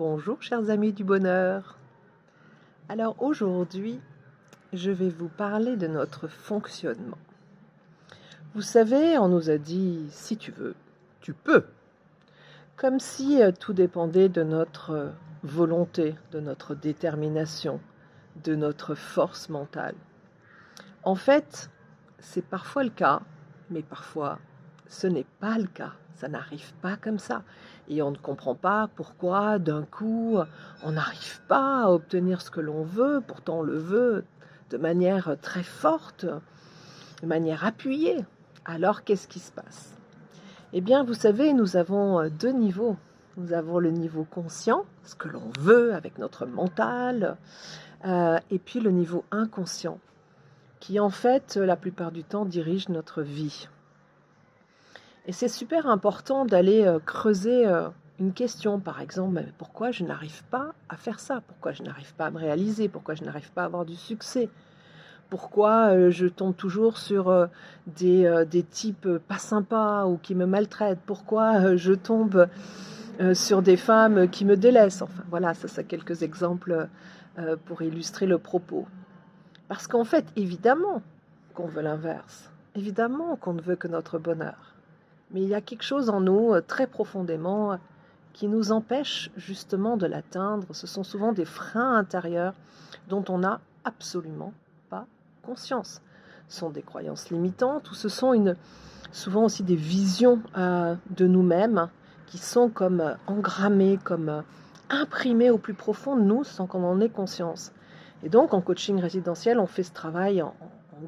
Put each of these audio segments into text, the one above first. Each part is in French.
Bonjour chers amis du bonheur. Alors aujourd'hui, je vais vous parler de notre fonctionnement. Vous savez, on nous a dit, si tu veux, tu peux. Comme si tout dépendait de notre volonté, de notre détermination, de notre force mentale. En fait, c'est parfois le cas, mais parfois ce n'est pas le cas. Ça n'arrive pas comme ça. Et on ne comprend pas pourquoi, d'un coup, on n'arrive pas à obtenir ce que l'on veut. Pourtant, on le veut de manière très forte, de manière appuyée. Alors, qu'est-ce qui se passe? Eh bien, vous savez, nous avons deux niveaux. Nous avons le niveau conscient, ce que l'on veut avec notre mental, et puis le niveau inconscient, qui en fait, la plupart du temps, dirige notre vie. Et c'est super important d'aller creuser une question, par exemple, mais pourquoi je n'arrive pas à faire ça? Pourquoi je n'arrive pas à me réaliser? Pourquoi je n'arrive pas à avoir du succès? Pourquoi je tombe toujours sur des types pas sympas ou qui me maltraitent? Pourquoi je tombe sur des femmes qui me délaissent? Enfin voilà, ça c'est quelques exemples pour illustrer le propos. Parce qu'en fait, évidemment qu'on veut l'inverse. Évidemment qu'on ne veut que notre bonheur. Mais il y a quelque chose en nous, très profondément, qui nous empêche justement de l'atteindre. Ce sont souvent des freins intérieurs dont on n'a absolument pas conscience. Ce sont des croyances limitantes ou ce sont souvent aussi des visions de nous-mêmes qui sont comme engrammées, comme imprimées au plus profond de nous sans qu'on en ait conscience. Et donc en coaching résidentiel, on fait ce travail en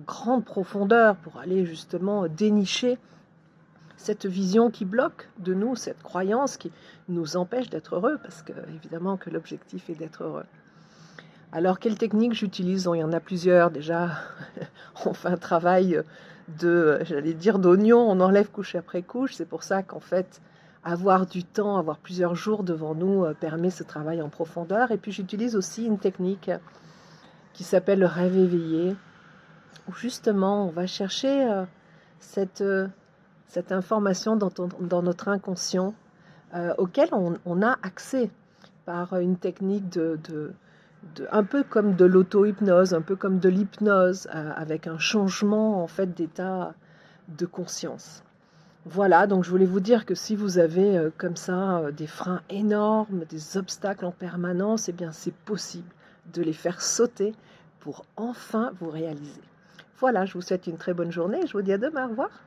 grande profondeur pour aller justement dénicher cette vision qui bloque de nous, cette croyance qui nous empêche d'être heureux, parce que évidemment que l'objectif est d'être heureux. Alors, quelle technique j'utilise? Il y en a plusieurs. Déjà, on fait un travail d'oignon, on enlève couche après couche. C'est pour ça qu'en fait, avoir du temps, avoir plusieurs jours devant nous permet ce travail en profondeur. Et puis, j'utilise aussi une technique qui s'appelle le rêve éveillé, où justement, on va chercher cette information dans notre inconscient auquel on a accès par une technique un peu comme de l'auto-hypnose, un peu comme de l'hypnose, avec un changement en fait d'état de conscience. Voilà, donc je voulais vous dire que si vous avez comme ça des freins énormes, des obstacles en permanence, eh bien c'est possible de les faire sauter pour enfin vous réaliser. Voilà, je vous souhaite une très bonne journée et je vous dis à demain. Au revoir.